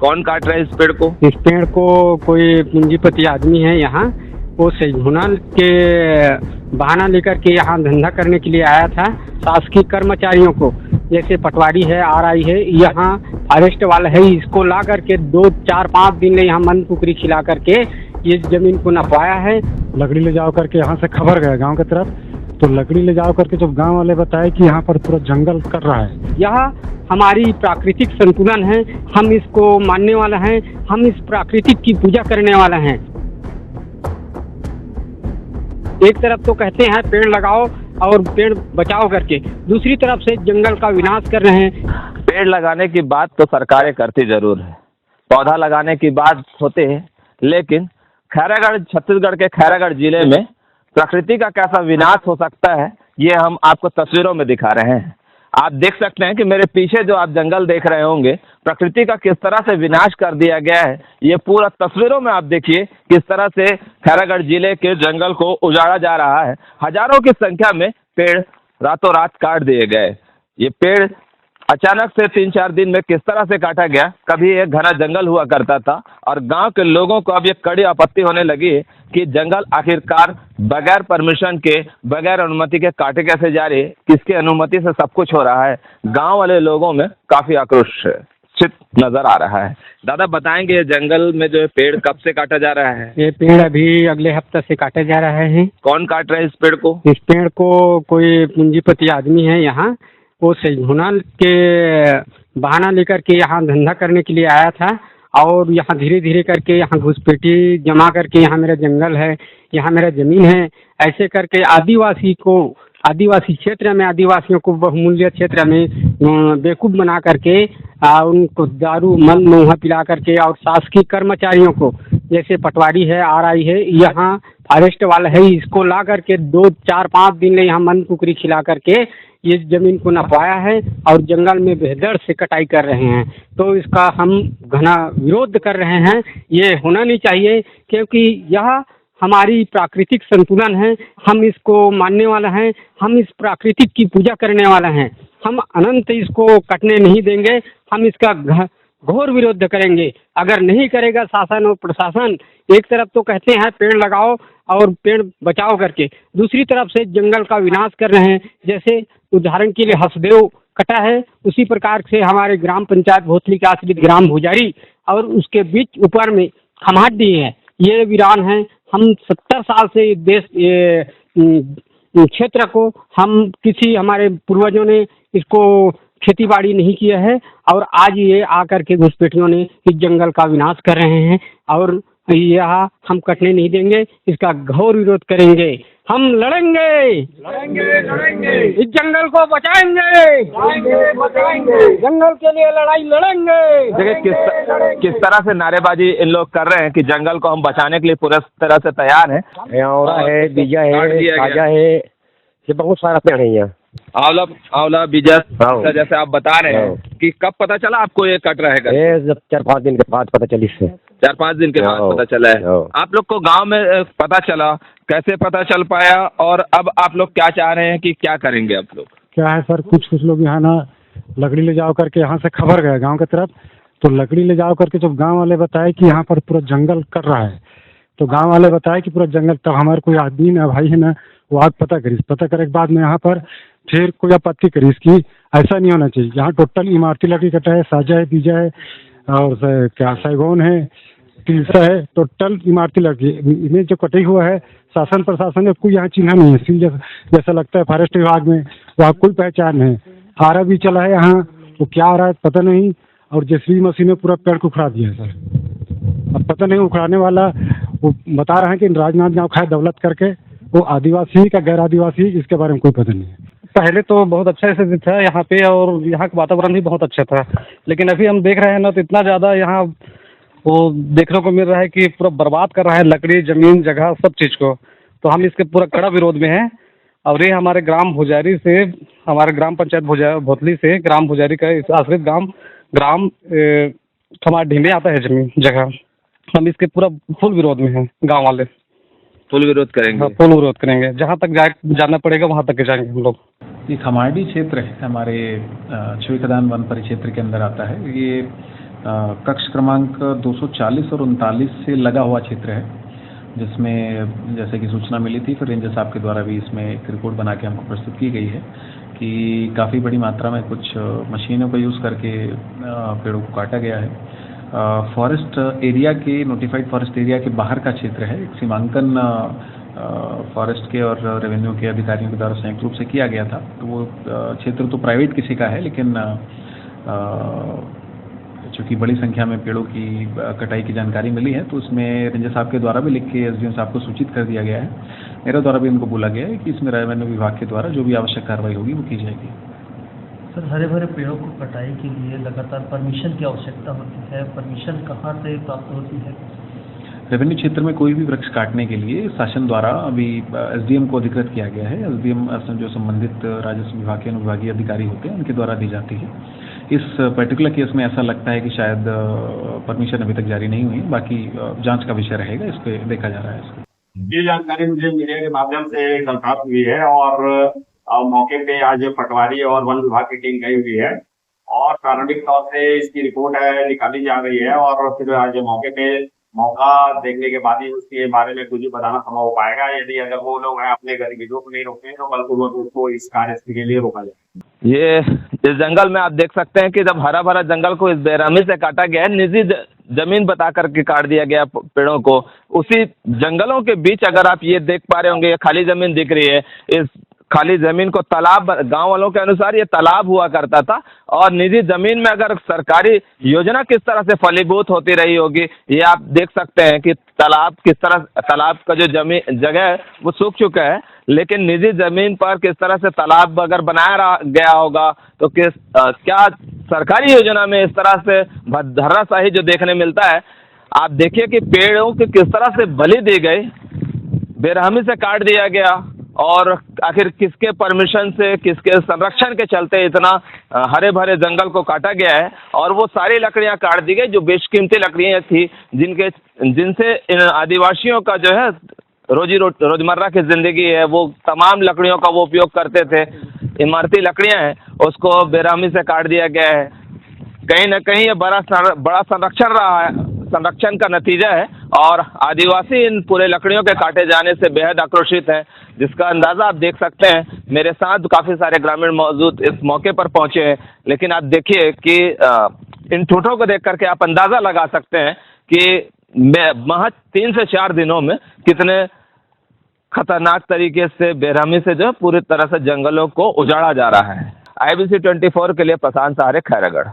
कौन काट रहा है इस पेड़ को? इस पेड़ को कोई पूंजीपति आदमी है यहाँ, वो सैजूना के बहाना लेकर के यहाँ धंधा करने के लिए आया था। शासकीय कर्मचारियों को, जैसे पटवारी है, आरआई है, यहाँ फॉरेस्ट वाला है, इसको ला करके 2-4-5 दिन ने यहाँ मन कुकरी खिला करके ये जमीन को नपवाया है। लकड़ी ले जाओ करके यहाँ से खबर गया गांव की तरफ, तो लकड़ी ले जाओ करके जब गांव वाले बताए कि यहाँ पर पूरा जंगल कर रहा है। यह हमारी प्राकृतिक संतुलन है, हम इसको मानने वाला हैं, हम इस प्राकृतिक की पूजा करने वाला हैं। एक तरफ तो कहते हैं पेड़ लगाओ और पेड़ बचाओ करके, दूसरी तरफ से जंगल का विनाश कर रहे हैं। पेड़ लगाने की बात तो सरकारें करती जरूर है, पौधा लगाने की बात होती है, लेकिन खैरागढ़, छत्तीसगढ़ के खैरागढ़ जिले में प्रकृति का कैसा विनाश हो सकता है ये हम आपको तस्वीरों में दिखा रहे हैं। आप देख सकते हैं कि मेरे पीछे जो आप जंगल देख रहे होंगे, प्रकृति का किस तरह से विनाश कर दिया गया है। ये पूरा तस्वीरों में आप देखिए किस तरह से खैरागढ़ जिले के जंगल को उजाड़ा जा रहा है। हजारों की संख्या में पेड़ रातों रात काट दिए गए। ये पेड़ अचानक से 3-4 दिन में किस तरह से काटा गया। कभी एक घना जंगल हुआ करता था और गांव के लोगों को अब ये कड़ी आपत्ति होने लगी है कि जंगल आखिरकार बगैर परमिशन के, बगैर अनुमति के काटे कैसे जा रही है, किसकी अनुमति से सब कुछ हो रहा है। गांव वाले लोगों में काफी आक्रोश नजर आ रहा है। दादा बताएंगे ये जंगल में जो पेड़ कब से काटा जा रहा है? ये पेड़ अभी अगले हफ्ते से काटा जा रहा है। कौन काट रहा है इस पेड़ को? इस पेड़ को कोई पूंजीपति आदमी है यहाँ, वो सैजूना के बहाना लेकर के यहाँ धंधा करने के लिए आया था और यहाँ धीरे धीरे करके यहाँ घुसपैठी जमा करके यहाँ मेरा जंगल है, यहाँ मेरा ज़मीन है, ऐसे करके आदिवासी क्षेत्र में आदिवासियों को बहुमूल्य क्षेत्र में बेवकूफ़ बना करके उनको दारू मल महुआ पिला करके और शासकीय कर्मचारियों को, जैसे पटवारी है, आरआई है, यहाँ फॉरेस्ट वाला है, इसको ला करके 2-4-5 दिन ने यहाँ मन कुकरी खिला करके ये जमीन को नपवाया है और जंगल में बेहद से कटाई कर रहे हैं। तो इसका हम घना विरोध कर रहे हैं। ये होना नहीं चाहिए, क्योंकि यह हमारी प्राकृतिक संतुलन है, हम इसको मानने वाला हैं, हम इस प्राकृतिक की पूजा करने वाला हैं। हम अनंत इसको कटने नहीं देंगे, हम इसका घोर विरोध करेंगे। अगर नहीं करेगा शासन और प्रशासन, एक तरफ तो कहते हैं पेड़ लगाओ और पेड़ बचाओ करके, दूसरी तरफ से जंगल का विनाश कर रहे हैं। जैसे उदाहरण के लिए हसदेव कटा है, उसी प्रकार से हमारे ग्राम पंचायत भोथली के आश्रित ग्राम भुजारी और उसके बीच ऊपर में खमाडी है, ये वीरान है। हम 70 साल से देश क्षेत्र को हम किसी हमारे पूर्वजों ने इसको खेती बाड़ी नहीं किया है और आज ये आकर के घुसपैठियों ने इस जंगल का विनाश कर रहे हैं और यह हम कटने नहीं देंगे, इसका घोर विरोध करेंगे। हम लड़ेंगे, इस जंगल को बचाएंगे, जंगल के लिए लड़ाई लड़ेंगे। देखिए किस तरह से नारेबाजी इन लोग कर रहे हैं कि जंगल को हम बचाने के लिए पूरा तरह से तैयार हैं। औरा है, बीजा है, ताजा है, ये बहुत सारा पेड़ है यहाँ। आंवला बीजा, जैसे आप बता रहे हैं कि कब पता चला आपको ये कट रहा है? जब 4-5 दिन के बाद पता चली इससे। 4-5 दिन के बाद पता चला है। आप लोग को गांव में पता चला, कैसे पता चल पाया और अब आप लोग क्या चाह रहे हैं कि क्या करेंगे आप लोग? क्या है सर, कुछ लोग यहाँ ना लकड़ी ले जाओ करके यहाँ से खबर गया गांव की तरफ, तो लकड़ी ले जाओ करके जब गांव वाले बताए कि यहाँ पर पूरा जंगल कर रहा है, तो गांव वाले बताए कि पूरा जंगल, तब हमारे कोई आदमी ना भाई है ना, वो आज पता करे के बाद में यहाँ पर फिर कोई आपत्ति करी इसकी। ऐसा नहीं होना चाहिए। यहाँ टोटल इमारती लकड़ी कटा है, साजा है, बीजा है और क्या सैगोन है, तिलसा है, टोटल इमारती लकड़ी इन्हें जो कटी हुआ है। शासन प्रशासन ने कोई यहाँ चिन्ह नहीं है, सील जैसा लगता है फॉरेस्ट विभाग में, वहाँ कोई पहचान नहीं। आरा भी चला है यहाँ, वो क्या आ रहा है पता नहीं, और जेसीबी मशीन ने पूरा पेड़ को उखड़ा दिया है सर। अब पता नहीं उखड़ाने वाला, वो बता रहे हैं कि राजनांद गाँव खाए दौलत करके, वो आदिवासी का गैर आदिवासी, इसके बारे में कोई पता नहीं है। पहले तो बहुत अच्छा से था यहाँ पे और यहाँ का वातावरण भी बहुत अच्छा था, लेकिन अभी हम देख रहे हैं ना तो इतना ज़्यादा यहाँ वो देखने को मिल रहा है कि पूरा बर्बाद कर रहा है लकड़ी, ज़मीन, जगह, सब चीज़ को। तो हम इसके पूरा कड़ा विरोध में हैं। और ये हमारे ग्राम भुजारी से, हमारे ग्राम पंचायत भोथली से ग्राम भुजारी का आश्रित ग्राम खमाडी में आता है ज़मीन जगह। हम इसके पूरा फुल विरोध में हैं। गाँव वाले फुल विरोध करेंगे? हाँ, फुल विरोध करेंगे। जहाँ तक जाना पड़ेगा वहाँ तक जाएंगे हम लोग। ये खमाडी क्षेत्र है, हमारे छुई खदान वन परिक्षेत्र के अंदर आता है। ये कक्ष क्रमांक 240 और 39 से लगा हुआ क्षेत्र है, जिसमें जैसे कि सूचना मिली थी, फिर रेंजर साहब के द्वारा भी इसमें एक रिपोर्ट बना के हमको प्रस्तुत की गई है कि काफ़ी बड़ी मात्रा में कुछ मशीनों का यूज़ करके पेड़ों को काटा गया है। फॉरेस्ट एरिया के, नोटिफाइड फॉरेस्ट एरिया के बाहर का क्षेत्र है। एक सीमांकन फॉरेस्ट के और रेवेन्यू के अधिकारियों के द्वारा संयुक्त रूप से किया गया था। तो वो क्षेत्र तो प्राइवेट किसी का है, लेकिन चूँकि बड़ी संख्या में पेड़ों की कटाई की जानकारी मिली है, तो उसमें रेंजर साहब के द्वारा भी लिख के एसडीएम साहब को सूचित कर दिया गया है। मेरे द्वारा भी उनको बोला गया है कि इसमें रेवेन्यू विभाग के द्वारा जो भी आवश्यक कार्रवाई होगी वो की जाएगी। सर, हरे भरे पेड़ों को कटाई के लिए लगातार परमिशन की आवश्यकता होती है, परमिशन कहाँ से प्राप्त होती है? रेवेन्यू क्षेत्र में कोई भी वृक्ष काटने के लिए शासन द्वारा अभी एसडीएम को अधिकृत किया गया है। एसडीएम जो संबंधित राजस्व विभाग के अनुविभागीय अधिकारी होते हैं, उनके द्वारा दी जाती है। इस पर्टिकुलर केस में ऐसा लगता है कि शायद परमिशन अभी तक जारी नहीं हुई, बाकी जांच का विषय रहेगा, इस पे देखा जा रहा है इसको। ये जानकारी मुझे मीडिया के माध्यम से कल प्राप्त हुई है और मौके पे आज पटवारी और वन विभाग की टीम गई हुई है और प्रारंभिक तौर से इसकी रिपोर्ट निकाली जा रही है और फिर आज मौके पे मौका देखने के बाद ही उसके बारे में कुछ भी बताना संभव हो पाएगा। यदि अगर वो लोग हैं अपने गतिविधियों को नहीं रोकते तो बलपूर्वक उसको इस कार्य के लिए रोका जाए। ये इस जंगल में आप देख सकते हैं कि जब हरा भरा जंगल को इस बेरहमी से काटा गया है, निजी जमीन बता करके काट दिया गया पेड़ों को। उसी जंगलों के बीच अगर आप ये देख पा रहे होंगे, ये खाली जमीन दिख रही है, इस खाली जमीन को तालाब, गांव वालों के अनुसार ये तालाब हुआ करता था। और निजी जमीन में अगर सरकारी योजना किस तरह से फलीभूत होती रही होगी, ये आप देख सकते हैं कि तालाब किस तरह, तालाब का जो जमीन जगह है वो सूख चुका है, लेकिन निजी जमीन पर किस तरह से तालाब अगर बनाया गया होगा तो क्या सरकारी योजना में इस तरह से धर्राशाही जो देखने मिलता है। आप देखिए कि पेड़ों की किस तरह से बलि दी गई, बेरहमी से काट दिया गया, और आखिर किसके परमिशन से, किसके संरक्षण के चलते इतना हरे भरे जंगल को काटा गया है। और वो सारी लकड़ियां काट दी गई जो बेशकीमती लकड़ियां थी, जिनसे इन आदिवासियों का जो है रोजमर्रा की जिंदगी है, वो तमाम लकड़ियों का वो उपयोग करते थे। इमारती लकड़ियां हैं, उसको बेरहमी से काट दिया गया है। कहीं ना कहीं ये बड़ा संरक्षण रहा है, संरक्षण का नतीजा है। और आदिवासी इन पूरे लकड़ियों के काटे जाने से बेहद आक्रोशित हैं, जिसका अंदाज़ा आप देख सकते हैं। मेरे साथ काफ़ी सारे ग्रामीण मौजूद इस मौके पर पहुंचे हैं, लेकिन आप देखिए कि इन ठूठों को देख करके आप अंदाज़ा लगा सकते हैं कि महज 3 से 4 दिनों में कितने खतरनाक तरीके से बेरहमी से जो पूरी तरह से जंगलों को उजाड़ा जा रहा है। IBC 24 के लिए प्रशांत सहारे, खैरागढ़।